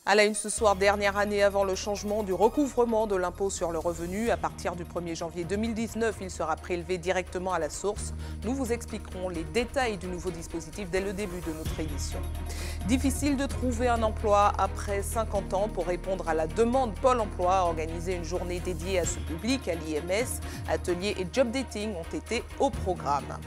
À la une ce soir, dernière année avant le changement du recouvrement de l'impôt sur le revenu. À partir du 1er janvier 2019, il sera prélevé directement à la source. Nous vous expliquerons les détails du nouveau dispositif dès le début de notre édition. Difficile de trouver un emploi après 50 ans. Pour répondre à la demande, Pôle emploi a organisé une journée dédiée à ce public à l'IMS. Ateliers et job dating ont été au programme.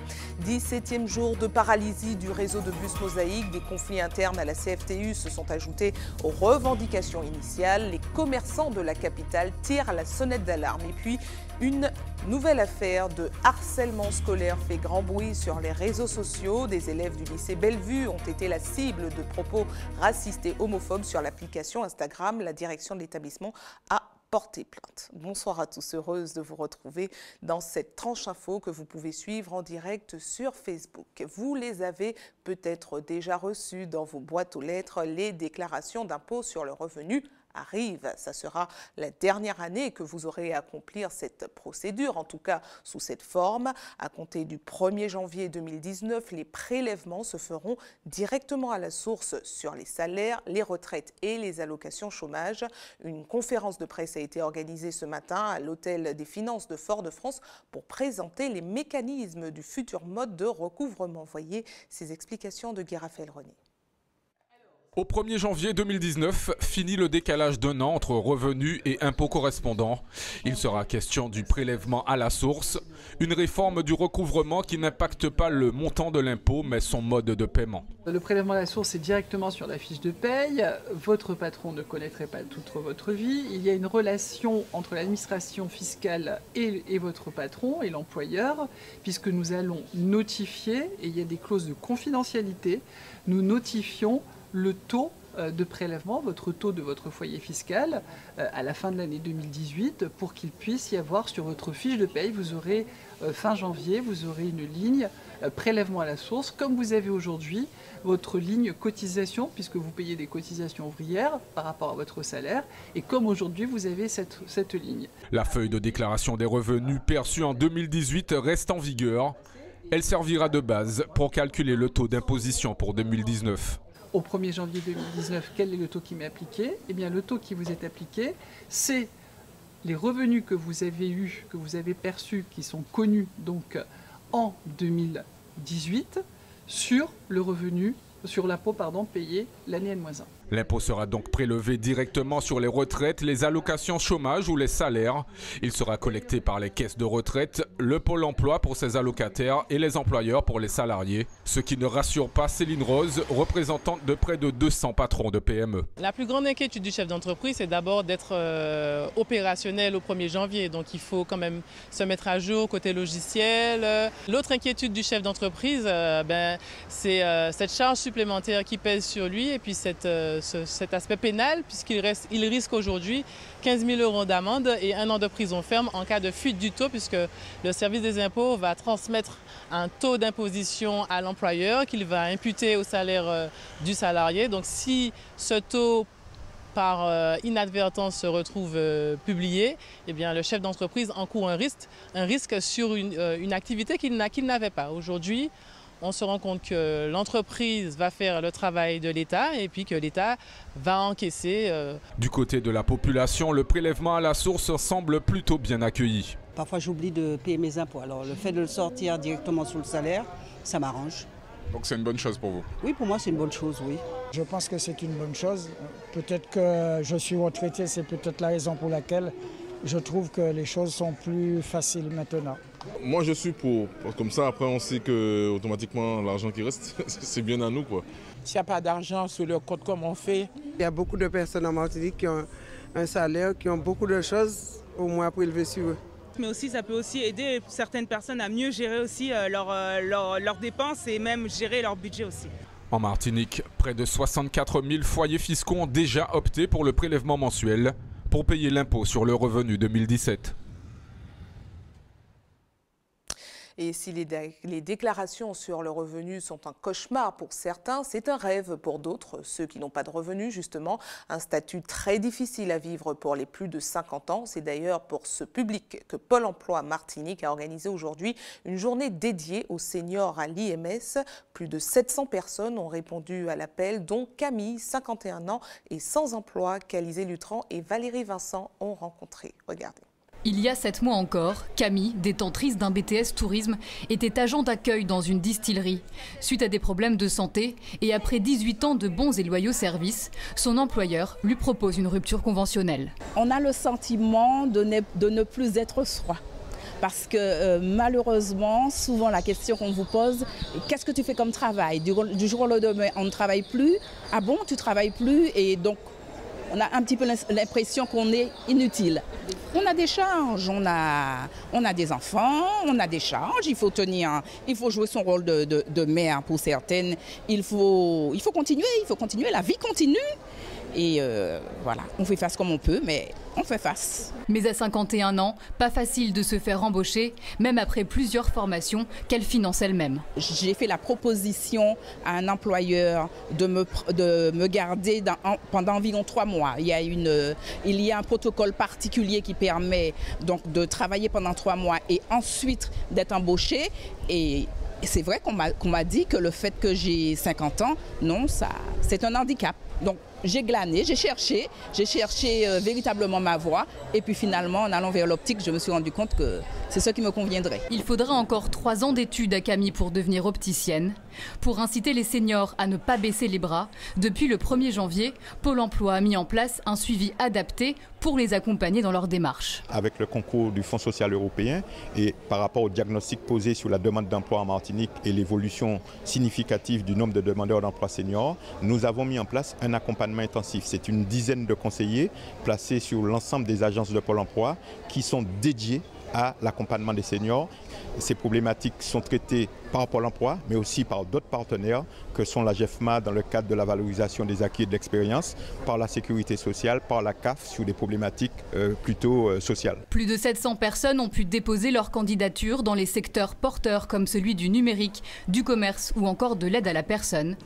17e jour de paralysie du réseau de bus Mosaïque. Des conflits internes à la CFTU se sont ajoutés aux revendications initiales. Les commerçants de la capitale tirent la sonnette d'alarme. Et puis, une nouvelle affaire de harcèlement scolaire fait grand bruit sur les réseaux sociaux. Des élèves du lycée Bellevue ont été la cible de propos racistes et homophobes sur l'application Instagram. La direction de l'établissement a porté plainte. Bonsoir à tous, heureuse de vous retrouver dans cette tranche info que vous pouvez suivre en direct sur Facebook. Vous les avez peut-être déjà reçues dans vos boîtes aux lettres. Les déclarations d'impôt sur le revenu arrive. Ça sera la dernière année que vous aurez à accomplir cette procédure, en tout cas sous cette forme. À compter du 1er janvier 2019, les prélèvements se feront directement à la source sur les salaires, les retraites et les allocations chômage. Une conférence de presse a été organisée ce matin à l'Hôtel des Finances de Fort-de-France pour présenter les mécanismes du futur mode de recouvrement. Voyez ces explications de Guy Raphaël René. Au 1er janvier 2019, fini le décalage d'un an entre revenus et impôts correspondants. Il sera question du prélèvement à la source, une réforme du recouvrement qui n'impacte pas le montant de l'impôt mais son mode de paiement. Le prélèvement à la source est directement sur la fiche de paye. Votre patron ne connaîtrait pas toute votre vie. Il y a une relation entre l'administration fiscale et votre patron et l'employeur, puisque nous allons notifier, et il y a des clauses de confidentialité, nous notifions le taux de prélèvement, votre taux de votre foyer fiscal à la fin de l'année 2018 pour qu'il puisse y avoir sur votre fiche de paye, vous aurez fin janvier, vous aurez une ligne prélèvement à la source comme vous avez aujourd'hui votre ligne cotisation puisque vous payez des cotisations ouvrières par rapport à votre salaire et comme aujourd'hui vous avez cette ligne. La feuille de déclaration des revenus perçus en 2018 reste en vigueur. Elle servira de base pour calculer le taux d'imposition pour 2019. Au 1er janvier 2019, quel est le taux qui m'est appliqué? Eh bien, le taux qui vous est appliqué, c'est les revenus que vous avez eus, que vous avez perçus, qui sont connus donc en 2018, sur le revenu, sur l'impôt payé l'année N-1. L'impôt sera donc prélevé directement sur les retraites, les allocations chômage ou les salaires. Il sera collecté par les caisses de retraite, le Pôle emploi pour ses allocataires et les employeurs pour les salariés. Ce qui ne rassure pas Céline Rose, représentante de près de 200 patrons de PME. La plus grande inquiétude du chef d'entreprise, c'est d'abord d'être opérationnel au 1er janvier. Donc il faut quand même se mettre à jour côté logiciel. L'autre inquiétude du chef d'entreprise, c'est cette charge supplémentaire qui pèse sur lui et puis cet aspect pénal puisqu'il risque aujourd'hui 15 000 € d'amende et 1 an de prison ferme en cas de fuite du taux puisque le service des impôts va transmettre un taux d'imposition à l'employeur qu'il va imputer au salaire du salarié. Donc si ce taux par inadvertance se retrouve publié, eh bien, le chef d'entreprise encourt un risque sur une activité qu'il n'avait pas. Aujourd'hui, on se rend compte que l'entreprise va faire le travail de l'État et puis que l'État va encaisser. Du côté de la population, le prélèvement à la source semble plutôt bien accueilli. Parfois j'oublie de payer mes impôts, alors le fait de le sortir directement sous le salaire, ça m'arrange. Donc c'est une bonne chose pour vous? Oui, pour moi c'est une bonne chose, oui. Je pense que c'est une bonne chose. Peut-être que je suis retraité, c'est peut-être la raison pour laquelle je trouve que les choses sont plus faciles maintenant. Moi je suis pour, comme ça après on sait que automatiquement l'argent qui reste, c'est bien à nous quoi. S'il n'y a pas d'argent sur le compte comme on fait. Il y a beaucoup de personnes en Martinique qui ont un salaire, qui ont beaucoup de choses au moins prélevées sur eux. Mais aussi ça peut aussi aider certaines personnes à mieux gérer aussi leurs dépenses et même gérer leur budget aussi. En Martinique, près de 64 000 foyers fiscaux ont déjà opté pour le prélèvement mensuel pour payer l'impôt sur le revenu 2017. Et si les déclarations sur le revenu sont un cauchemar pour certains, c'est un rêve pour d'autres, ceux qui n'ont pas de revenus justement. Un statut très difficile à vivre pour les plus de 50 ans. C'est d'ailleurs pour ce public que Pôle emploi Martinique a organisé aujourd'hui une journée dédiée aux seniors à l'IMS. Plus de 700 personnes ont répondu à l'appel, dont Camille, 51 ans et sans emploi, qu'Alizé Lutran et Valérie Vincent ont rencontré. Regardez. Il y a 7 mois encore, Camille, détentrice d'un BTS tourisme, était agent d'accueil dans une distillerie. Suite à des problèmes de santé et après 18 ans de bons et loyaux services, son employeur lui propose une rupture conventionnelle. On a le sentiment de ne plus être soi. Parce que malheureusement, souvent la question qu'on vous pose, qu'est-ce que tu fais comme travail? Du jour au lendemain, on ne travaille plus. Ah bon, tu ne travailles plus? Et donc, on a un petit peu l'impression qu'on est inutile. On a des charges, on a des enfants, on a des charges, il faut jouer son rôle de mère pour certaines. Il faut continuer, la vie continue. Et voilà, on fait face comme on peut, mais on fait face. Mais à 51 ans, pas facile de se faire embaucher, même après plusieurs formations qu'elle finance elle-même. J'ai fait la proposition à un employeur de me garder pendant environ 3 mois. Il y a un protocole particulier qui permet donc de travailler pendant 3 mois et ensuite d'être embauché. Et c'est vrai qu'on m'a dit que le fait que j'ai 50 ans, non, c'est un handicap. Donc j'ai glané, j'ai cherché véritablement ma voie. Et puis finalement, en allant vers l'optique, je me suis rendu compte que c'est ce qui me conviendrait. Il faudra encore 3 ans d'études à Camille pour devenir opticienne. Pour inciter les seniors à ne pas baisser les bras, depuis le 1er janvier, Pôle emploi a mis en place un suivi adapté pour les accompagner dans leur démarche. Avec le concours du Fonds social européen et par rapport au diagnostic posé sur la demande d'emploi en Martinique et l'évolution significative du nombre de demandeurs d'emploi seniors, nous avons mis en place un accompagnement intensif. C'est une dizaine de conseillers placés sur l'ensemble des agences de Pôle emploi qui sont dédiés à l'accompagnement des seniors. Ces problématiques sont traitées par Pôle emploi, mais aussi par d'autres partenaires que sont la GEFMA dans le cadre de la valorisation des acquis et de l'expérience, par la sécurité sociale, par la CAF sur des problématiques plutôt sociales. Plus de 700 personnes ont pu déposer leur candidature dans les secteurs porteurs comme celui du numérique, du commerce ou encore de l'aide à la personne.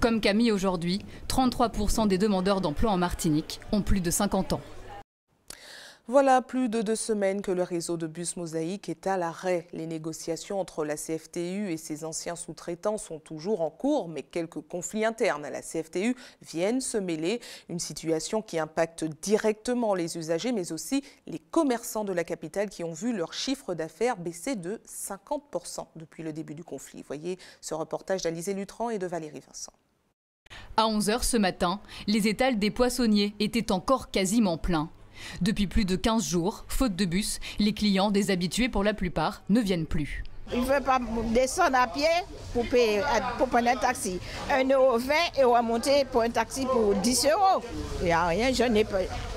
Comme Camille aujourd'hui, 33% des demandeurs d'emploi en Martinique ont plus de 50 ans. Voilà plus de 2 semaines que le réseau de bus Mosaïque est à l'arrêt. Les négociations entre la CFTU et ses anciens sous-traitants sont toujours en cours, mais quelques conflits internes à la CFTU viennent se mêler. Une situation qui impacte directement les usagers, mais aussi les commerçants de la capitale qui ont vu leur chiffre d'affaires baisser de 50% depuis le début du conflit. Voyez ce reportage d'Alizé Lutran et de Valérie Vincent. À 11h ce matin, les étals des poissonniers étaient encore quasiment pleins. Depuis plus de 15 jours, faute de bus, les clients, déshabitués pour la plupart, ne viennent plus. Il ne veut pas descendre à pied pour prendre un taxi. 1,20 € et on va monter pour un taxi pour 10 €. Il n'y a rien, il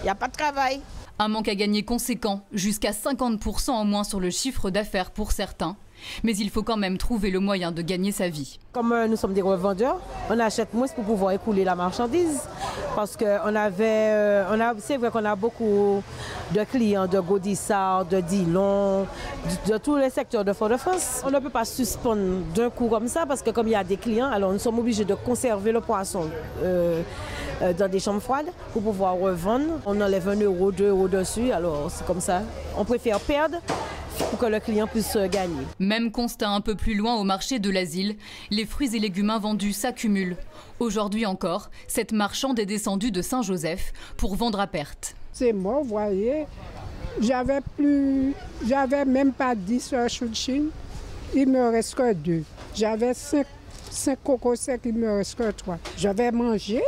n'y a pas de travail. Un manque à gagner conséquent, jusqu'à 50% en moins sur le chiffre d'affaires pour certains. Mais il faut quand même trouver le moyen de gagner sa vie. Comme nous sommes des revendeurs, on achète moins pour pouvoir écouler la marchandise. Parce que c'est vrai qu'on a beaucoup de clients de Gaudissart, de Dillon, de tous les secteurs de Fort-de-France. On ne peut pas suspendre d'un coup comme ça parce que comme il y a des clients, alors nous sommes obligés de conserver le poisson dans des chambres froides pour pouvoir revendre. On enlève 1 €, 2 € dessus, alors c'est comme ça. On préfère perdre pour que le client puisse gagner. Même constat un peu plus loin au marché de l'Asile, les fruits et légumes invendus s'accumulent. Aujourd'hui encore, cette marchande est descendue de Saint-Joseph pour vendre à perte. C'est moi, vous voyez, j'avais même pas 10 choux de Chine, il me reste que 2. J'avais 5 cocos secs, il me reste que 3. Je vais manger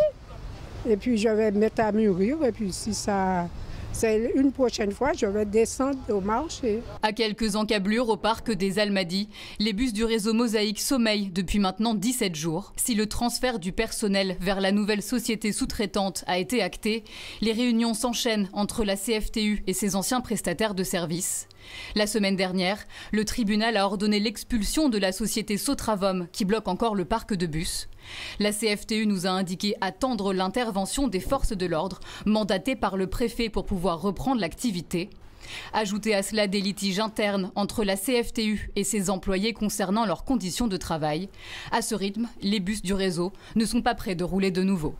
et puis je vais mettre à mûrir et puis si ça... C'est une prochaine fois, je vais descendre au marché. À quelques encablures au parc des Almadies, les bus du réseau Mosaïque sommeillent depuis maintenant 17 jours. Si le transfert du personnel vers la nouvelle société sous-traitante a été acté, les réunions s'enchaînent entre la CFTU et ses anciens prestataires de services. La semaine dernière, le tribunal a ordonné l'expulsion de la société Sotravom qui bloque encore le parc de bus. La CFTU nous a indiqué attendre l'intervention des forces de l'ordre, mandatées par le préfet pour pouvoir reprendre l'activité. Ajoutez à cela des litiges internes entre la CFTU et ses employés concernant leurs conditions de travail. À ce rythme, les bus du réseau ne sont pas prêts de rouler de nouveau.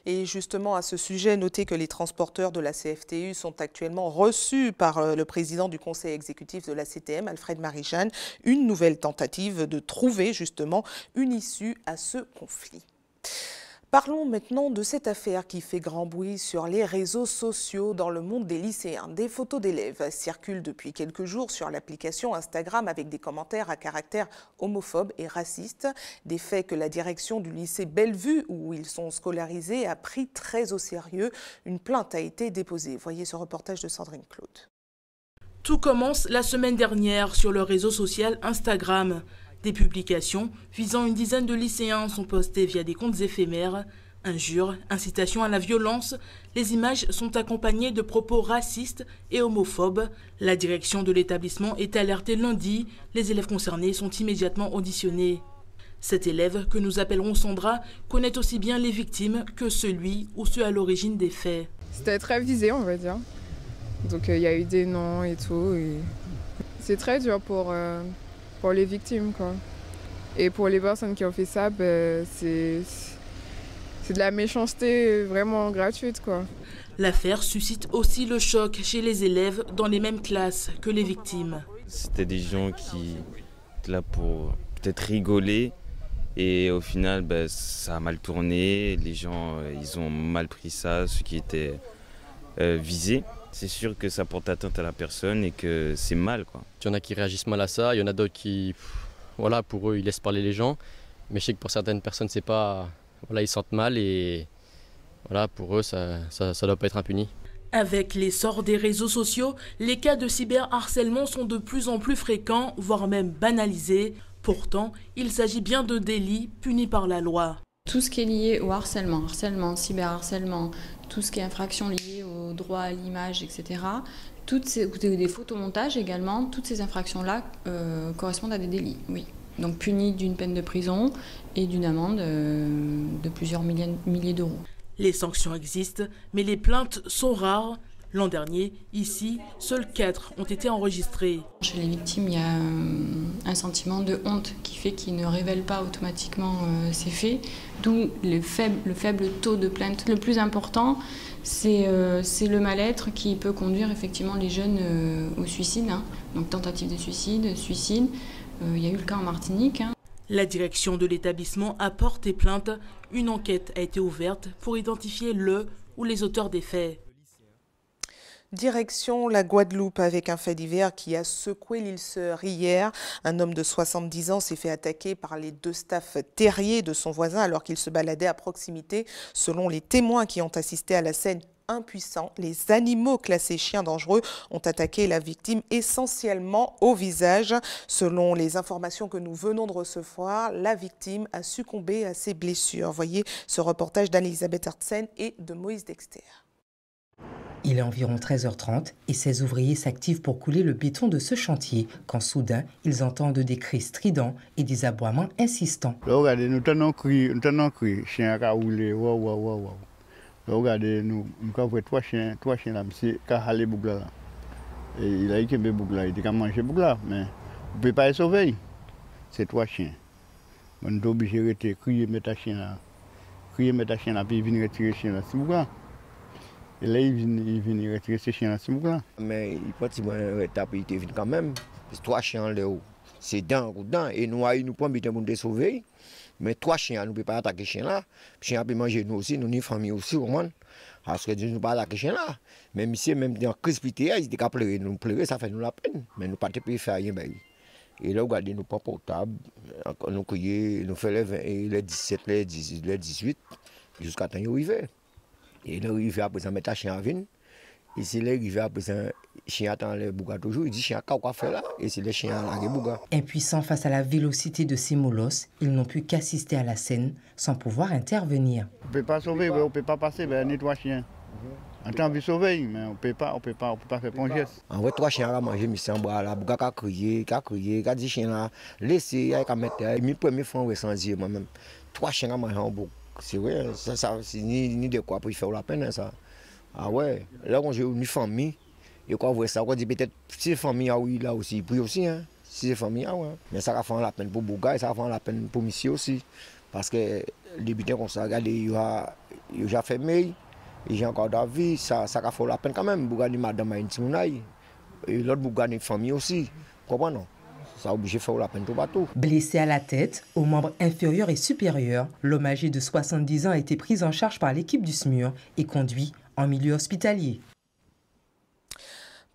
Et justement, à ce sujet, notez que les transporteurs de la CFTU sont actuellement reçus par le président du conseil exécutif de la CTM, Alfred Marie-Jeanne, une nouvelle tentative de trouver justement une issue à ce conflit. Parlons maintenant de cette affaire qui fait grand bruit sur les réseaux sociaux dans le monde des lycéens. Des photos d'élèves circulent depuis quelques jours sur l'application Instagram avec des commentaires à caractère homophobe et raciste. Des faits que la direction du lycée Bellevue, où ils sont scolarisés, a pris très au sérieux. Une plainte a été déposée. Voyez ce reportage de Sandrine Claude. Tout commence la semaine dernière sur le réseau social Instagram. Des publications visant une dizaine de lycéens sont postées via des comptes éphémères. Injures, incitations à la violence, les images sont accompagnées de propos racistes et homophobes. La direction de l'établissement est alertée lundi. Les élèves concernés sont immédiatement auditionnés. Cet élève, que nous appellerons Sandra, connaît aussi bien les victimes que celui ou ceux à l'origine des faits. C'était très visé, on va dire. Donc il y a eu des noms et tout. Et c'est très dur pour les victimes, quoi. Et pour les personnes qui ont fait ça, c'est de la méchanceté vraiment gratuite, quoi. L'affaire suscite aussi le choc chez les élèves dans les mêmes classes que les victimes. C'était des gens qui étaient là pour peut-être rigoler et au final ça a mal tourné. Les gens ils ont mal pris ça, ceux qui étaient visés. C'est sûr que ça porte atteinte à la personne et que c'est mal, quoi. Il y en a qui réagissent mal à ça, il y en a d'autres qui, voilà, pour eux, ils laissent parler les gens. Mais je sais que pour certaines personnes, c'est pas, voilà, ils sentent mal et voilà, pour eux, ça doit pas être impuni. Avec l'essor des réseaux sociaux, les cas de cyberharcèlement sont de plus en plus fréquents, voire même banalisés. Pourtant, il s'agit bien de délits punis par la loi. Tout ce qui est lié au harcèlement, cyberharcèlement, tout ce qui est infraction liée au droit à l'image, etc., des photomontages également, toutes ces infractions-là correspondent à des délits, oui. Donc punis d'une peine de prison et d'une amende de plusieurs milliers d'euros. Les sanctions existent, mais les plaintes sont rares. L'an dernier, ici, seuls 4 ont été enregistrés. Chez les victimes, il y a un sentiment de honte qui fait qu'ils ne révèlent pas automatiquement ces faits, d'où le faible taux de plainte. Le plus important, c'est le mal-être qui peut conduire effectivement les jeunes au suicide, hein. Donc tentative de suicide. Il y a eu le cas en Martinique. Hein. La direction de l'établissement a porté plainte. Une enquête a été ouverte pour identifier le ou les auteurs des faits. Direction la Guadeloupe avec un fait divers qui a secoué l'île Sœur hier. Un homme de 70 ans s'est fait attaquer par les 2 staffs terriers de son voisin alors qu'il se baladait à proximité. Selon les témoins qui ont assisté à la scène, impuissants, les animaux classés chiens dangereux ont attaqué la victime essentiellement au visage. Selon les informations que nous venons de recevoir, la victime a succombé à ses blessures. Voyez ce reportage d'Anne-Elisabeth Hertzen et de Moïse Dexter. Il est environ 13h30 et ces ouvriers s'activent pour couler le béton de ce chantier quand soudain, ils entendent des cris stridents et des aboiements insistants. Regardez, nous tenons cri, chien a roulé, waouh. Regardez, nous avons 3 chiens là, monsieur, qui a halé bougla là. Et il a été bougla, il a mangé bougla, mais vous ne pouvez pas les sauver. C'est 3 chiens. On est obligé de rester, crier, mettre un chien là, puis il vient retirer le chien là, c'est bougla. Et là, il vient retirer ces chiens là, c'est bougla. Mais il peut taper, il vient quand même. C'est 3 chiens là haut. C'est dedans, et nous prenons bien pour nous sauver. Mais 3 chiens, nous ne pouvons pas attaquer les chiens là. Les chiens peuvent manger nous aussi, nous, ni famille aussi, au moins. Parce que nous ne pouvons pas attaquer les chiens là. Même ici, même dans la crise pitié, ils étaient qu'à pleurer. Nous pleurer, ça fait nous la peine. Mais nous ne pouvons pas faire rien. Et là, regardez, nous pas portable. Nous crions, nous faisons les 17, les 18, les 18, jusqu'à temps qu'ils arrivent. Et là, ils arrivent après ça, mettre un chien à venir. Et c'est là qu'ils arrivent après ça, chien attend les bougas toujours. Il dit chien, qu'est-ce qu'on fait là? Et c'est les chiens à la bougas. Impuissants face à la vélocité de ces molosses, ils n'ont pu qu'assister à la scène sans pouvoir intervenir. On ne peut pas sauver, on ne peut pas passer, on est 3 chiens. On a envie de sauver, mais on ne peut pas faire un geste. En vrai, 3 chiens à manger, mais c'est en bas là, bougas a crié, a dit chien là, laissez, il a mettre, mes premiers fois, on sans dire moi-même. 3 chiens à manger en bouc. C'est vrai, ça c'est ni de quoi pour faire la peine, ça. Ah ouais, là, on a une famille. Et quand on voit ça, on dit peut-être si les familles oui, là aussi, puis aussi, hein. Si les familles, ouais. Mais ça va faire la peine pour Bouga et ça va faire la peine pour Missi aussi. Parce que les butins comme ça, regardez, il a déjà fait mail, il a encore d'avis, ça va faire la peine quand même. Bouga dit madame a une timonaille. Et l'autre Bouga a une famille aussi. Comment non? Ça a obligé de faire la peine tout bateau. Blessé à la tête, aux membres inférieurs et supérieurs, l'homme âgé de 70 ans a été pris en charge par l'équipe du SMUR et conduit en milieu hospitalier.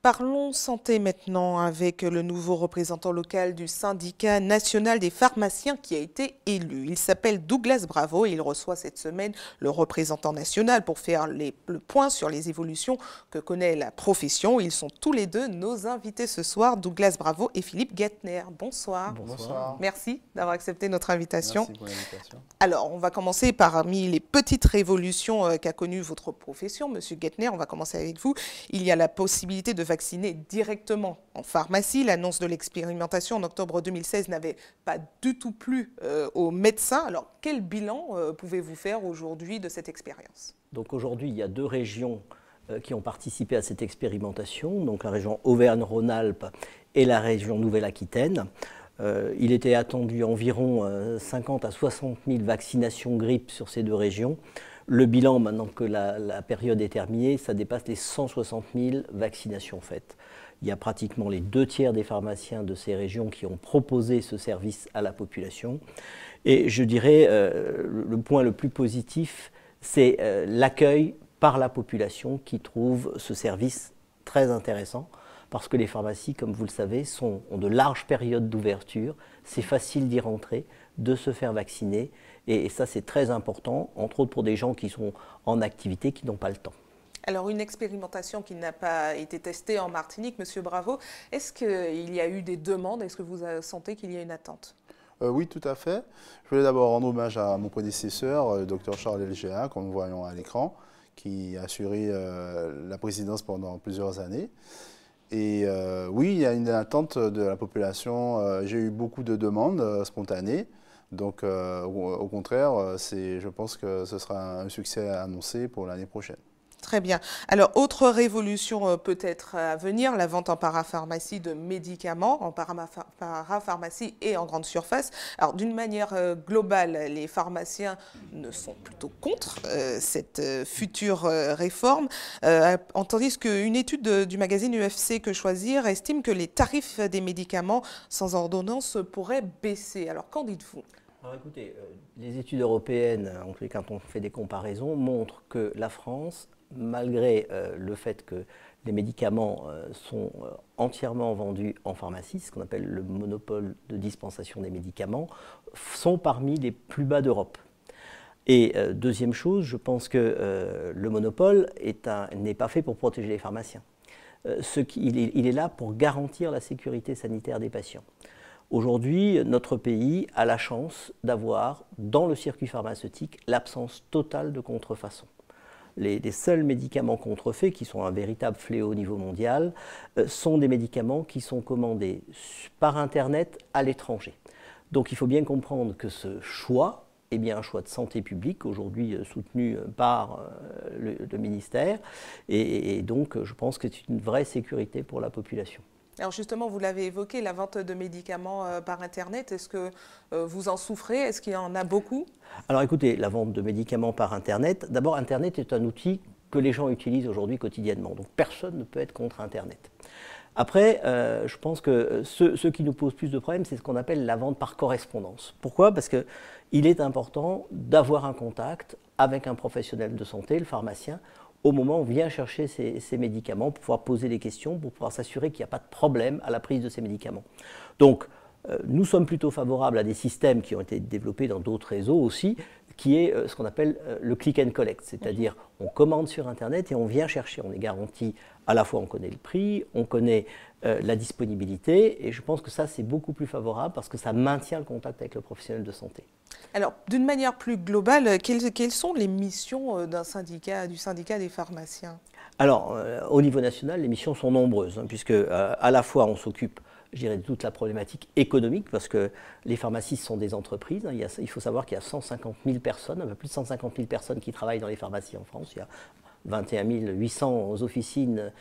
Parlons santé maintenant avec le nouveau représentant local du syndicat national des pharmaciens qui a été élu. Il s'appelle Douglas Bravo et il reçoit cette semaine le représentant national pour faire le point sur les évolutions que connaît la profession. Ils sont tous les deux nos invités ce soir, Douglas Bravo et Philippe Gettner. Bonsoir. Bonsoir. Merci d'avoir accepté notre invitation. Merci pour l'invitation. Alors, on va commencer parmi les petites révolutions qu'a connues votre profession. Monsieur Gettner, on va commencer avec vous. Il y a la possibilité de vacciner directement en pharmacie. L'annonce de l'expérimentation en octobre 2016 n'avait pas du tout plu aux médecins. Alors, quel bilan pouvez-vous faire aujourd'hui de cette expérience? Donc aujourd'hui, il y a 2 régions qui ont participé à cette expérimentation, donc la région Auvergne-Rhône-Alpes et la région Nouvelle-Aquitaine. Il était attendu environ 50 à 60 000 vaccinations grippe sur ces 2 régions. Le bilan, maintenant que la période est terminée, ça dépasse les 160 000 vaccinations faites. Il y a pratiquement les 2 tiers des pharmaciens de ces régions qui ont proposé ce service à la population. Et je dirais, le point le plus positif, c'est l'accueil par la population qui trouve ce service très intéressant. Parce que les pharmacies, comme vous le savez, ont de larges périodes d'ouverture. C'est facile d'y rentrer, de se faire vacciner. Et ça, c'est très important, entre autres pour des gens qui sont en activité, qui n'ont pas le temps. Alors, une expérimentation qui n'a pas été testée en Martinique, Monsieur Bravo, est-ce qu'il y a eu des demandes? Est-ce que vous sentez qu'il y a une attente? Oui, tout à fait. Je voulais d'abord rendre hommage à mon prédécesseur, le Dr Charles Elgéa, comme nous voyons à l'écran, qui a assuré la présidence pendant plusieurs années. Et oui, il y a une attente de la population. J'ai eu beaucoup de demandes spontanées. Donc, au contraire, je pense que ce sera un succès annoncé pour l'année prochaine. Très bien. Alors, autre révolution peut-être à venir, la vente en parapharmacie de médicaments, en parapharmacie et en grande surface. Alors, d'une manière globale, les pharmaciens ne sont plutôt contre cette future réforme, tandis qu'une étude du magazine UFC Que Choisir estime que les tarifs des médicaments sans ordonnance pourraient baisser. Alors, qu'en dites-vous ? Alors écoutez, les études européennes, en tout cas quand on fait des comparaisons, montrent que la France, malgré le fait que les médicaments sont entièrement vendus en pharmacie, ce qu'on appelle le monopole de dispensation des médicaments, sont parmi les plus bas d'Europe. Et deuxième chose, je pense que le monopole n'est pas fait pour protéger les pharmaciens. Il est là pour garantir la sécurité sanitaire des patients. Aujourd'hui, notre pays a la chance d'avoir, dans le circuit pharmaceutique, l'absence totale de contrefaçon. Les seuls médicaments contrefaits, qui sont un véritable fléau au niveau mondial, sont des médicaments qui sont commandés par Internet à l'étranger. Donc il faut bien comprendre que ce choix est bien un choix de santé publique, aujourd'hui soutenu par le ministère, et donc je pense que c'est une vraie sécurité pour la population. Alors justement, vous l'avez évoqué, la vente de médicaments par Internet, est-ce que vous en souffrez? Est-ce qu'il y en a beaucoup? Alors écoutez, la vente de médicaments par Internet, d'abord Internet est un outil que les gens utilisent aujourd'hui quotidiennement, donc personne ne peut être contre Internet. Après, je pense que ce qui nous pose plus de problèmes, c'est ce qu'on appelle la vente par correspondance. Pourquoi? Parce qu'il est important d'avoir un contact avec un professionnel de santé, le pharmacien, au moment où on vient chercher ces médicaments, pour pouvoir poser des questions, pour pouvoir s'assurer qu'il n'y a pas de problème à la prise de ces médicaments. Donc, nous sommes plutôt favorables à des systèmes qui ont été développés dans d'autres réseaux aussi, qui est ce qu'on appelle le click and collect, c'est-à-dire on commande sur Internet et on vient chercher. On est garanti, à la fois on connaît le prix, on connaît la disponibilité, et je pense que ça c'est beaucoup plus favorable parce que ça maintient le contact avec le professionnel de santé. Alors, d'une manière plus globale, quelles sont les missions du syndicat des pharmaciens? Alors, au niveau national, les missions sont nombreuses, puisque à la fois on s'occupe, je dirais, de toute la problématique économique, parce que les pharmacies sont des entreprises. Il faut savoir qu'il y a 150 000 personnes, un peu plus de 150 000 personnes qui travaillent dans les pharmacies en France. Il y a 21 800 officines,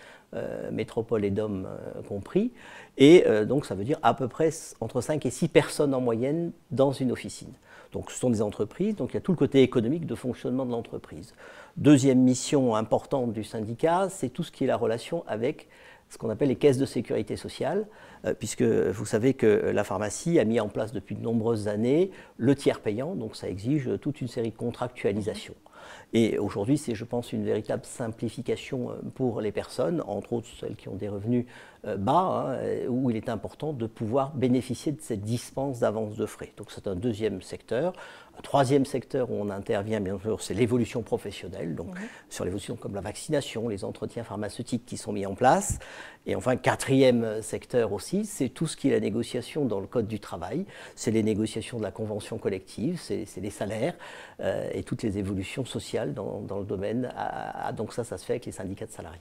métropole et DOM compris. Et donc ça veut dire à peu près entre 5 et 6 personnes en moyenne dans une officine. Donc ce sont des entreprises, donc il y a tout le côté économique de fonctionnement de l'entreprise. Deuxième mission importante du syndicat, c'est tout ce qui est la relation avec ce qu'on appelle les caisses de sécurité sociale, puisque vous savez que la pharmacie a mis en place depuis de nombreuses années le tiers payant, donc ça exige toute une série de contractualisations. Et aujourd'hui, c'est, je pense, une véritable simplification pour les personnes, entre autres celles qui ont des revenus bas, où il est important de pouvoir bénéficier de cette dispense d'avance de frais. Donc c'est un deuxième secteur. Un troisième secteur où on intervient, bien sûr, c'est l'évolution professionnelle, donc sur l'évolution comme la vaccination, les entretiens pharmaceutiques qui sont mis en place. Et enfin, quatrième secteur aussi, c'est tout ce qui est la négociation dans le Code du travail. C'est les négociations de la convention collective, c'est les salaires et toutes les évolutions sociales dans le domaine. Donc ça se fait avec les syndicats de salariés.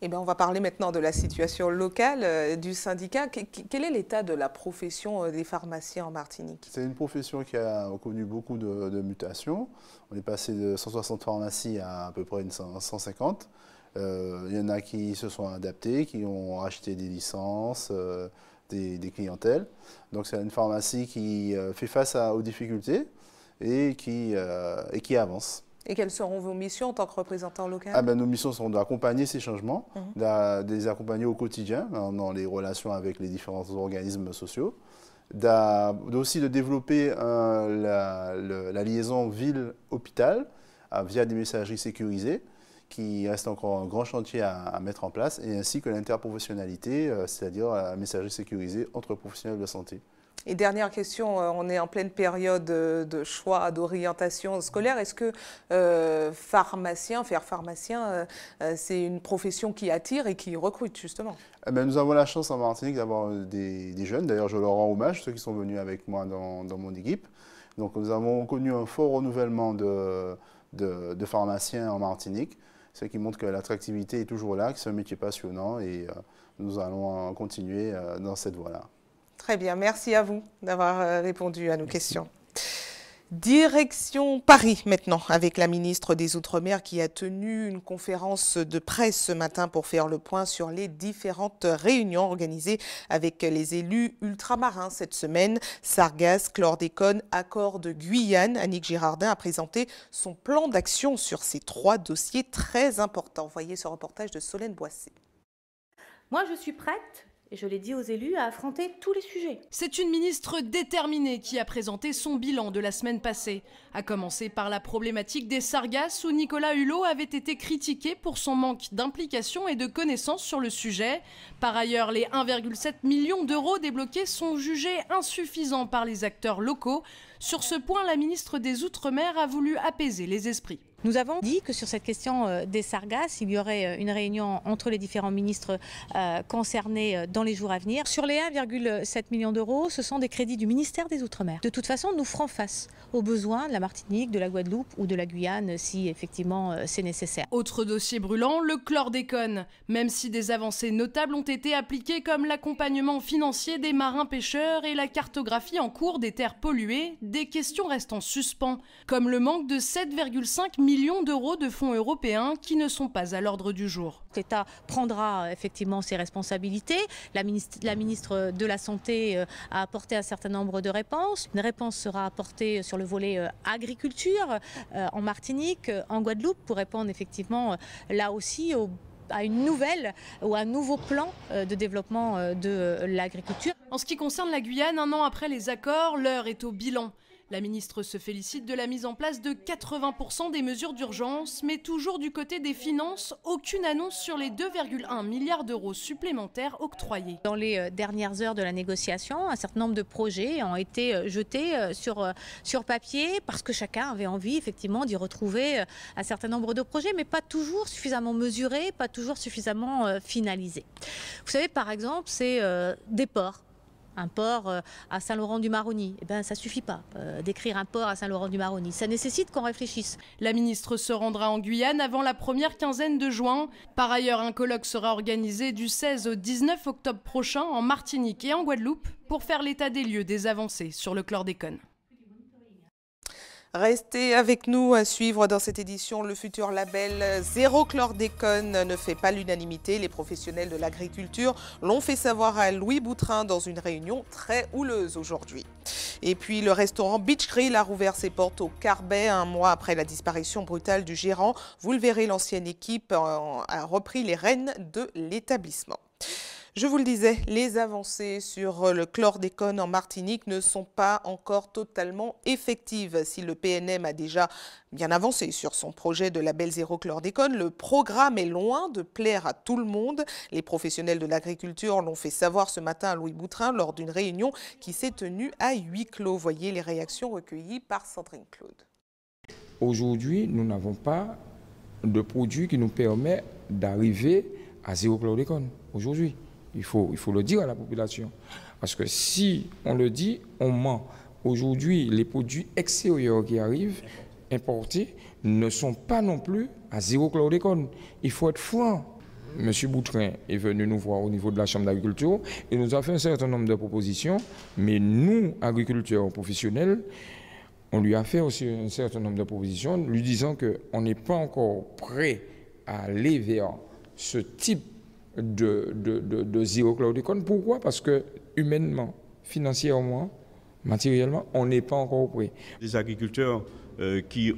Eh bien, on va parler maintenant de la situation locale du syndicat. Quel est l'état de la profession des pharmaciens en Martinique? C'est une profession qui a connu beaucoup de mutations. On est passé de 160 pharmacies à peu près 150. Il y en a qui se sont adaptés, qui ont acheté des licences, des clientèles. Donc c'est une pharmacie qui fait face aux difficultés et qui avance. Et quelles seront vos missions en tant que représentant local? Nos missions sont d'accompagner ces changements, de les accompagner au quotidien dans les relations avec les différents organismes sociaux, aussi de développer la liaison ville-hôpital via des messageries sécurisées, qui reste encore un grand chantier à mettre en place, et ainsi que l'interprofessionnalité, c'est-à-dire la messagerie sécurisée entre professionnels de santé. Et dernière question, on est en pleine période de choix, d'orientation scolaire. Est-ce que faire pharmacien, c'est une profession qui attire et qui recrute justement? Nous avons la chance en Martinique d'avoir des jeunes. D'ailleurs, je leur rends hommage, ceux qui sont venus avec moi dans mon équipe. Donc nous avons connu un fort renouvellement de pharmaciens en Martinique, ce qui montre que l'attractivité est toujours là, que c'est un métier passionnant et nous allons continuer dans cette voie-là. Très bien, merci à vous d'avoir répondu à nos questions. Direction Paris maintenant, avec la ministre des Outre-mer qui a tenu une conférence de presse ce matin pour faire le point sur les différentes réunions organisées avec les élus ultramarins cette semaine. Sargasses, chlordécone, accord de Guyane. Annick Girardin a présenté son plan d'action sur ces 3 dossiers très importants. Voyez ce reportage de Solène Boissé. Moi, je suis prête. Et je l'ai dit aux élus, à affronter tous les sujets. C'est une ministre déterminée qui a présenté son bilan de la semaine passée. À commencer par la problématique des sargasses où Nicolas Hulot avait été critiqué pour son manque d'implication et de connaissances sur le sujet. Par ailleurs, les 1,7 million d'euros débloqués sont jugés insuffisants par les acteurs locaux. Sur ce point, la ministre des Outre-mer a voulu apaiser les esprits. Nous avons dit que sur cette question des sargasses, il y aurait une réunion entre les différents ministres concernés dans les jours à venir. Sur les 1,7 million d'euros, ce sont des crédits du ministère des Outre-mer. De toute façon, nous ferons face aux besoins de la Martinique, de la Guadeloupe ou de la Guyane si effectivement c'est nécessaire. Autre dossier brûlant, le chlordécone. Même si des avancées notables ont été appliquées comme l'accompagnement financier des marins-pêcheurs et la cartographie en cours des terres polluées, des questions restent en suspens, comme le manque de 7,5 millions d'euros de fonds européens qui ne sont pas à l'ordre du jour. L'État prendra effectivement ses responsabilités. La ministre de la Santé a apporté un certain nombre de réponses. Une réponse sera apportée sur le volet agriculture en Martinique, en Guadeloupe, pour répondre effectivement là aussi à une nouvelle ou un nouveau plan de développement de l'agriculture. En ce qui concerne la Guyane, 1 an après les accords, l'heure est au bilan. La ministre se félicite de la mise en place de 80% des mesures d'urgence, mais toujours du côté des finances, aucune annonce sur les 2,1 milliards d'euros supplémentaires octroyés. Dans les dernières heures de la négociation, un certain nombre de projets ont été jetés sur papier parce que chacun avait envie effectivement d'y retrouver un certain nombre de projets, mais pas toujours suffisamment mesurés, pas toujours suffisamment finalisés. Vous savez, par exemple, c'est des ports. Un port à Saint-Laurent-du-Maroni, eh ben, ça ne suffit pas d'écrire un port à Saint-Laurent-du-Maroni. Ça nécessite qu'on réfléchisse. La ministre se rendra en Guyane avant la première quinzaine de juin. Par ailleurs, un colloque sera organisé du 16 au 19 octobre prochain en Martinique et en Guadeloupe pour faire l'état des lieux des avancées sur le chlordécone. Restez avec nous à suivre dans cette édition le futur label Zéro chlordécone ne fait pas l'unanimité. Les professionnels de l'agriculture l'ont fait savoir à Louis Boutrin dans une réunion très houleuse aujourd'hui. Et puis le restaurant Beach Grill a rouvert ses portes au Carbet un mois après la disparition brutale du gérant. Vous le verrez, l'ancienne équipe a repris les rênes de l'établissement. Je vous le disais, les avancées sur le chlordécone en Martinique ne sont pas encore totalement effectives. Si le PNM a déjà bien avancé sur son projet de label zéro chlordécone, le programme est loin de plaire à tout le monde. Les professionnels de l'agriculture l'ont fait savoir ce matin à Louis Boutrin lors d'une réunion qui s'est tenue à huis clos. Voyez les réactions recueillies par Sandrine Claude. Aujourd'hui, nous n'avons pas de produit qui nous permet d'arriver à zéro chlordécone. Aujourd'hui. Il faut le dire à la population. Parce que si on le dit, on ment. Aujourd'hui, les produits extérieurs qui arrivent, importés, ne sont pas non plus à zéro chlordécone. Il faut être franc. Monsieur Boutrin est venu nous voir au niveau de la Chambre d'agriculture et nous a fait un certain nombre de propositions. Mais nous, agriculteurs professionnels, on lui a fait aussi un certain nombre de propositions, lui disant qu'on n'est pas encore prêt à aller vers ce type de zéro chlordécone. Pourquoi? Parce que humainement, financièrement, matériellement, on n'est pas encore prêt. Les agriculteurs qui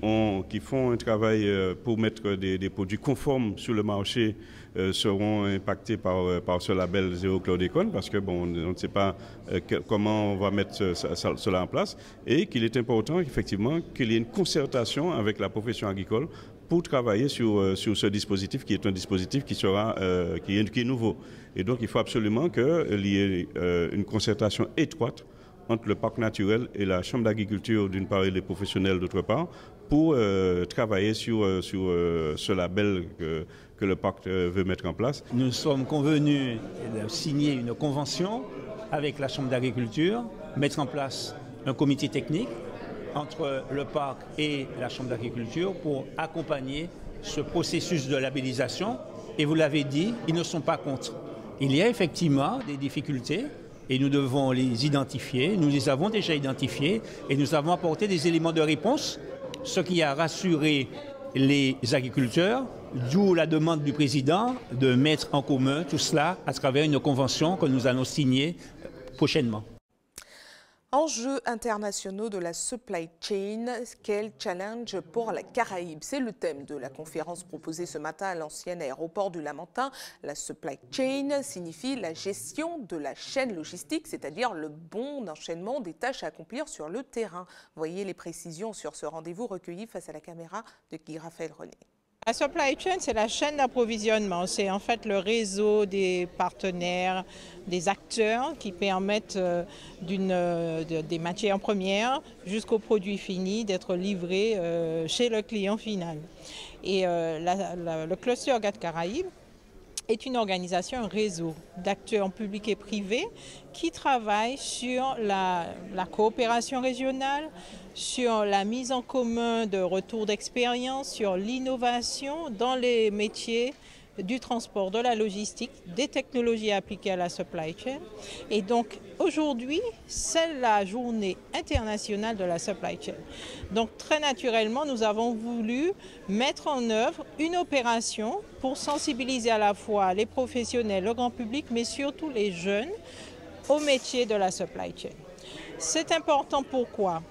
font un travail pour mettre des produits conformes sur le marché seront impactés par ce label zéro chlordécone parce que on ne sait pas comment on va mettre cela en place et qu'il est important effectivement qu'il y ait une concertation avec la profession agricole pour travailler sur ce dispositif qui est un dispositif qui est nouveau. Et donc il faut absolument qu'il y ait une concertation étroite entre le parc naturel et la Chambre d'agriculture d'une part et les professionnels d'autre part pour travailler sur ce label que le parc veut mettre en place. Nous sommes convenus de signer une convention avec la Chambre d'agriculture, mettre en place un comité technique entre le parc et la Chambre d'agriculture pour accompagner ce processus de labellisation. Et vous l'avez dit, ils ne sont pas contre. Il y a effectivement des difficultés et nous devons les identifier. Nous les avons déjà identifiées et nous avons apporté des éléments de réponse, ce qui a rassuré les agriculteurs, d'où la demande du président de mettre en commun tout cela à travers une convention que nous allons signer prochainement. Enjeux internationaux de la supply chain, quel challenge pour la Caraïbe? C'est le thème de la conférence proposée ce matin à l'ancien aéroport du Lamentin. La supply chain signifie la gestion de la chaîne logistique, c'est-à-dire le bon enchaînement des tâches à accomplir sur le terrain. Voyez les précisions sur ce rendez-vous recueilli face à la caméra de Guy Raphaël René. La supply chain, c'est la chaîne d'approvisionnement. C'est en fait le réseau des partenaires, des acteurs qui permettent des matières premières jusqu'au produit fini d'être livré chez le client final. Et le cluster GATT Caraïbes est une organisation, un réseau d'acteurs publics et privés qui travaillent sur la coopération régionale, sur la mise en commun de retours d'expérience, sur l'innovation dans les métiers du transport, de la logistique, des technologies appliquées à la supply chain. Et donc aujourd'hui, c'est la journée internationale de la supply chain. Donc très naturellement, nous avons voulu mettre en œuvre une opération pour sensibiliser à la fois les professionnels, le grand public, mais surtout les jeunes au métier de la supply chain. C'est important pourquoi ?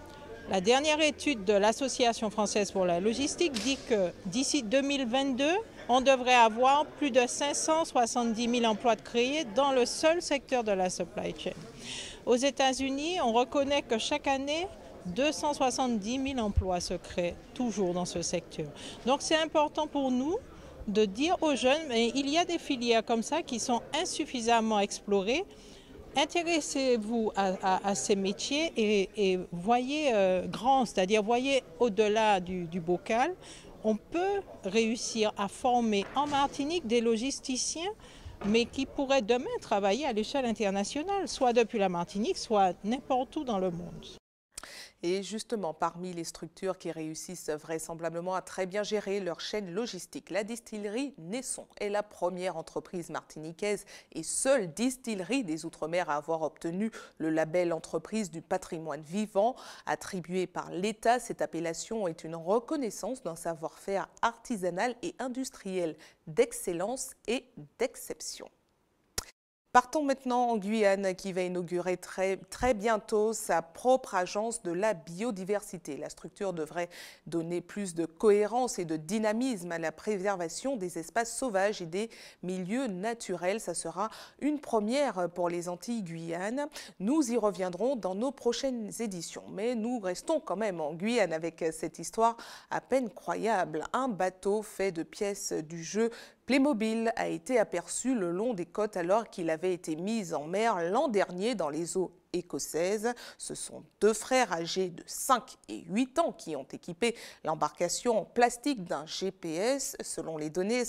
La dernière étude de l'Association française pour la logistique dit que d'ici 2022, on devrait avoir plus de 570 000 emplois de créés dans le seul secteur de la supply chain. Aux États-Unis, on reconnaît que chaque année, 270 000 emplois se créent toujours dans ce secteur. Donc c'est important pour nous de dire aux jeunes, mais il y a des filières comme ça qui sont insuffisamment explorées. Intéressez-vous à ces métiers et voyez grand, c'est-à-dire voyez au-delà du bocal. On peut réussir à former en Martinique des logisticiens, mais qui pourraient demain travailler à l'échelle internationale, soit depuis la Martinique, soit n'importe où dans le monde. Et justement, parmi les structures qui réussissent vraisemblablement à très bien gérer leur chaîne logistique, la distillerie Naisson est la première entreprise martiniquaise et seule distillerie des Outre-mer à avoir obtenu le label entreprise du patrimoine vivant. Attribué par l'État, cette appellation est une reconnaissance d'un savoir-faire artisanal et industriel d'excellence et d'exception. Partons maintenant en Guyane qui va inaugurer très bientôt sa propre agence de la biodiversité. La structure devrait donner plus de cohérence et de dynamisme à la préservation des espaces sauvages et des milieux naturels. Ça sera une première pour les Antilles Guyane. Nous y reviendrons dans nos prochaines éditions. Mais nous restons quand même en Guyane avec cette histoire à peine croyable. Un bateau fait de pièces du jeu Playmobil a été aperçu le long des côtes alors qu'il avait été mis en mer l'an dernier dans les eaux écossaises. Ce sont deux frères âgés de 5 et 8 ans qui ont équipé l'embarcation en plastique d'un GPS. Selon les données,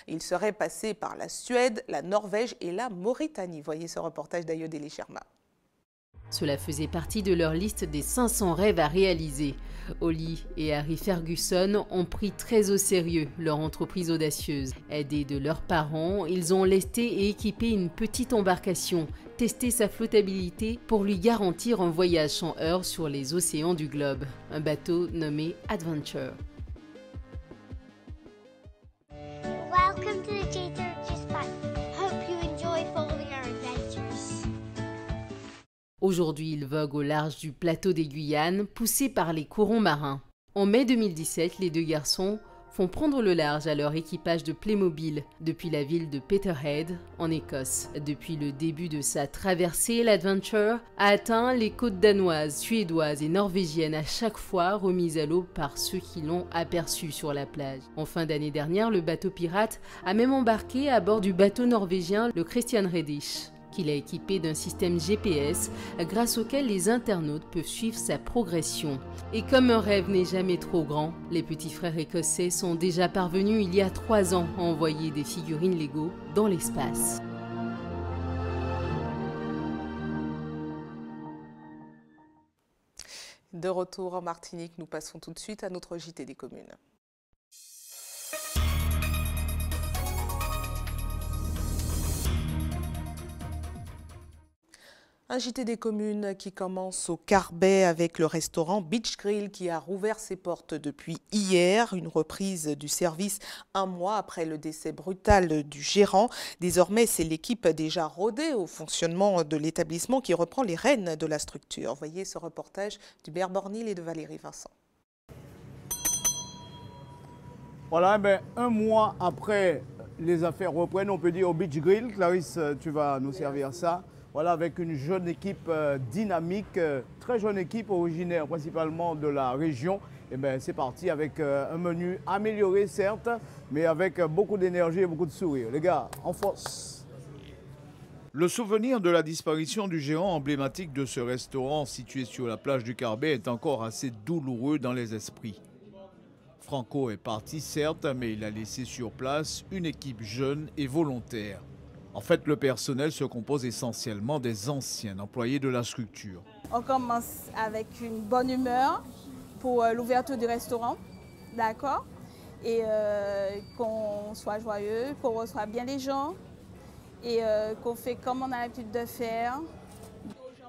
il serait passé par la Suède, la Norvège et la Mauritanie. Voyez ce reportage d'Ayodele Sharma. Cela faisait partie de leur liste des 500 rêves à réaliser. Holly et Harry Ferguson ont pris très au sérieux leur entreprise audacieuse. Aidés de leurs parents, ils ont lesté et équipé une petite embarcation, testé sa flottabilité pour lui garantir un voyage sans heurts sur les océans du globe. Un bateau nommé Adventure. Welcome to the J30 Spot. Hope you enjoy following our adventures. Aujourd'hui, il vogue au large du plateau des Guyanes, poussé par les courants marins. En mai 2017, les deux garçons font prendre le large à leur équipage de Playmobil depuis la ville de Peterhead, en Écosse. Depuis le début de sa traversée, l'Adventure a atteint les côtes danoises, suédoises et norvégiennes, à chaque fois remises à l'eau par ceux qui l'ont aperçu sur la plage. En fin d'année dernière, le bateau pirate a même embarqué à bord du bateau norvégien le Christian Redich, qu'il a équipé d'un système GPS grâce auquel les internautes peuvent suivre sa progression. Et comme un rêve n'est jamais trop grand, les petits frères écossais sont déjà parvenus il y a 3 ans à envoyer des figurines Lego dans l'espace. De retour en Martinique, nous passons tout de suite à notre JT des communes. Un JT des communes qui commence au Carbet avec le restaurant Beach Grill qui a rouvert ses portes depuis hier. Une reprise du service 1 mois après le décès brutal du gérant. Désormais, c'est l'équipe déjà rodée au fonctionnement de l'établissement qui reprend les rênes de la structure. Voyez ce reportage d'Hubert Bornil et de Valérie Vincent. Voilà, 1 mois après les affaires reprennent, on peut dire au Beach Grill. Clarisse, tu vas nous servir ça. Voilà, avec une jeune équipe dynamique, très jeune équipe originaire principalement de la région. Et c'est parti avec un menu amélioré certes, mais avec beaucoup d'énergie et beaucoup de sourire. Les gars, en force. Le souvenir de la disparition du géant emblématique de ce restaurant situé sur la plage du Carbet est encore assez douloureux dans les esprits. Franco est parti certes, mais il a laissé sur place une équipe jeune et volontaire. En fait, le personnel se compose essentiellement des anciens employés de la structure. On commence avec une bonne humeur pour l'ouverture du restaurant, d'accord? Et qu'on soit joyeux, qu'on reçoive bien les gens et qu'on fait comme on a l'habitude de faire.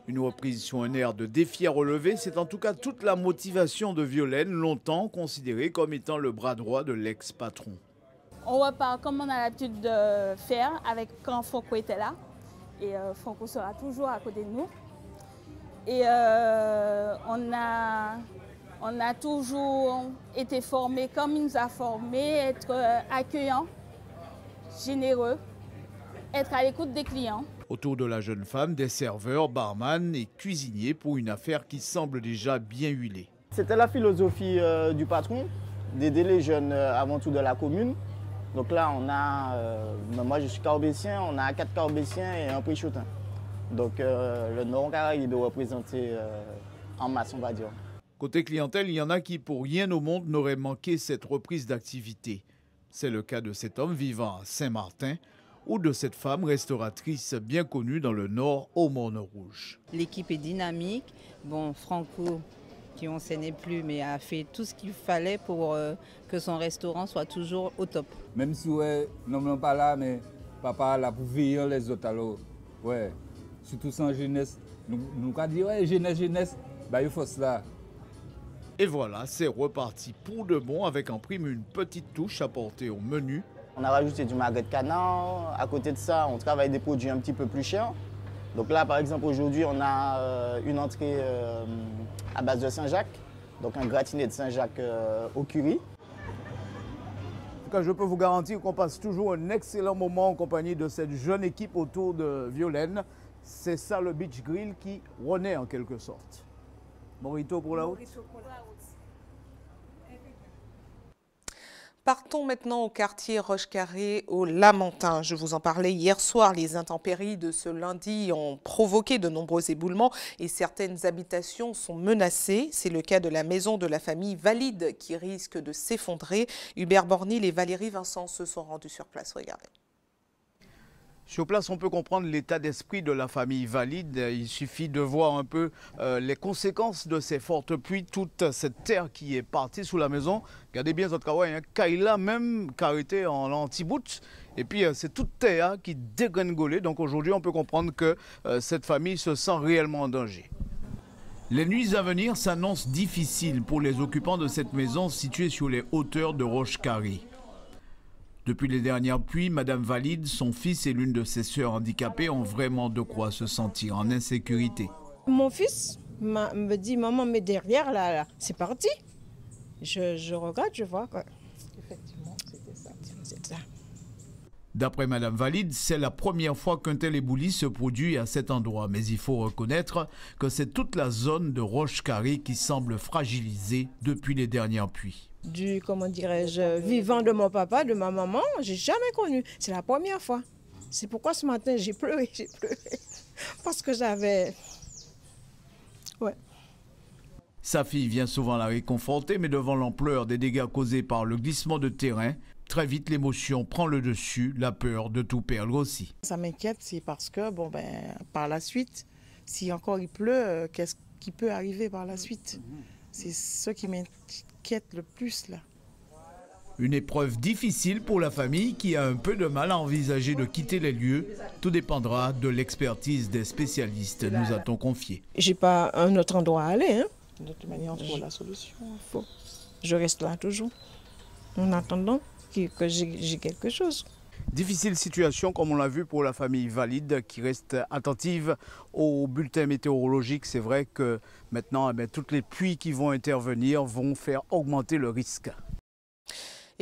Une reprise sur un air de défi à relever, c'est en tout cas toute la motivation de Violaine, longtemps considérée comme étant le bras droit de l'ex-patron. On repart comme on a l'habitude de faire avec quand Franco était là. Et Franco sera toujours à côté de nous. Et on a toujours été formés comme il nous a formés, être accueillant, généreux, être à l'écoute des clients. Autour de la jeune femme, des serveurs, barman et cuisiniers pour une affaire qui semble déjà bien huilée. C'était la philosophie du patron, d'aider les jeunes avant tout de la commune. Donc là, on a, moi je suis carbétien, on a 4 carbétiens et un préchotin. Donc le Nord-Caraïbe doit représenter en masse, on va dire. Côté clientèle, il y en a qui pour rien au monde n'auraient manqué cette reprise d'activité. C'est le cas de cet homme vivant à Saint-Martin ou de cette femme restauratrice bien connue dans le Nord au Morne-Rouge. L'équipe est dynamique. Bon, Franco qui on s'en est plus, mais a fait tout ce qu'il fallait pour que son restaurant soit toujours au top. Même si ouais, non pas là, mais papa là pour veiller les autres alors, ouais, surtout sans jeunesse, nous avons dit ouais jeunesse, bah il faut cela. Et voilà, c'est reparti pour de bon avec en prime une petite touche apportée au menu. On a rajouté du magret de canard. À côté de ça, on travaille des produits un petit peu plus chers. Donc là, par exemple, aujourd'hui, on a une entrée à base de Saint-Jacques. Donc un gratiné de Saint-Jacques au curry. En tout cas, je peux vous garantir qu'on passe toujours un excellent moment en compagnie de cette jeune équipe autour de Violaine. C'est ça le Beach Grill qui renaît en quelque sorte. Morito pour la route. Partons maintenant au quartier Rochecarré, au Lamentin. Je vous en parlais hier soir. Les intempéries de ce lundi ont provoqué de nombreux éboulements et certaines habitations sont menacées. C'est le cas de la maison de la famille Valide qui risque de s'effondrer. Hubert Bornil et Valérie Vincent se sont rendus sur place. Regardez. Sur place, on peut comprendre l'état d'esprit de la famille Valide. Il suffit de voir un peu les conséquences de ces fortes pluies, toute cette terre qui est partie sous la maison. Regardez bien votre kawaii, hein. Kaila même carité en anti-bout. Et puis c'est toute terre qui dégringolait. Donc aujourd'hui, on peut comprendre que cette famille se sent réellement en danger. Les nuits à venir s'annoncent difficiles pour les occupants de cette maison située sur les hauteurs de Rochecarré. Depuis les dernières pluies, Madame Valide, son fils et l'une de ses sœurs handicapées ont vraiment de quoi se sentir en insécurité. Mon fils me dit, maman, mais derrière, là c'est parti. Je regarde, je vois quoi. Effectivement, c'était ça. D'après Madame Valide, c'est la première fois qu'un tel éboulis se produit à cet endroit. Mais il faut reconnaître que c'est toute la zone de Rochecarré qui semble fragilisée depuis les dernières pluies. Du, comment dirais-je, vivant de mon papa, de ma maman, j'ai jamais connu. C'est la première fois. C'est pourquoi ce matin, j'ai pleuré. Parce que j'avais... Ouais. Sa fille vient souvent la réconforter, mais devant l'ampleur des dégâts causés par le glissement de terrain, très vite l'émotion prend le dessus, la peur de tout perdre aussi. Ça m'inquiète, c'est parce que, par la suite, si encore il pleut, qu'est-ce qui peut arriver par la suite? C'est ce qui m'inquiète le plus là. Une épreuve difficile pour la famille qui a un peu de mal à envisager de quitter les lieux. Tout dépendra de l'expertise des spécialistes, nous a-t-on confié. J'ai pas un autre endroit à aller. Hein. De toute manière, on trouve la solution. Je reste là toujours, en attendant que j'ai quelque chose. Difficile situation, comme on l'a vu pour la famille Valide, qui reste attentive au bulletin météorologique. C'est vrai que maintenant, toutes les pluies qui vont intervenir vont faire augmenter le risque.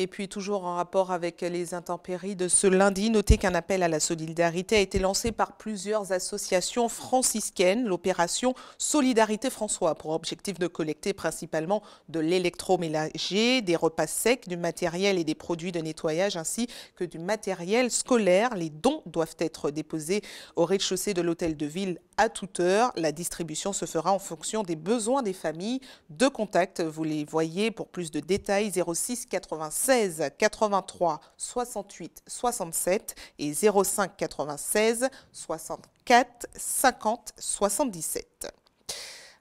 Et puis toujours en rapport avec les intempéries de ce lundi, notez qu'un appel à la solidarité a été lancé par plusieurs associations franciscaines. L'opération Solidarité François pour objectif de collecter principalement de l'électroménager, des repas secs, du matériel et des produits de nettoyage ainsi que du matériel scolaire. Les dons doivent être déposés au rez-de-chaussée de l'hôtel de ville à toute heure. La distribution se fera en fonction des besoins des familles. Deux contacts, vous les voyez pour plus de détails, 06 96 83 68 67 et 05 96 64 50 77.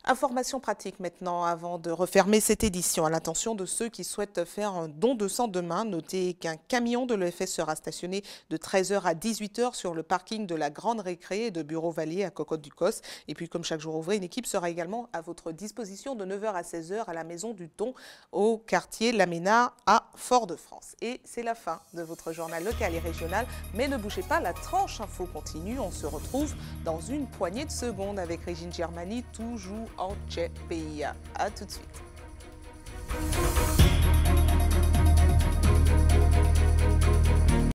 Information pratique maintenant avant de refermer cette édition à l'attention de ceux qui souhaitent faire un don de sang demain. Notez qu'un camion de l'EFS sera stationné de 13h à 18h sur le parking de la Grande Récré de Bureau Vallée à Cocotte-du-Cos. Et puis comme chaque jour ouvré, une équipe sera également à votre disposition de 9h à 16h à la Maison du Don au quartier Laménard à Fort-de-France. Et c'est la fin de votre journal local et régional. Mais ne bougez pas, la tranche info continue. On se retrouve dans une poignée de secondes avec Régine Germani, toujours en Tchèque pays. À tout de suite.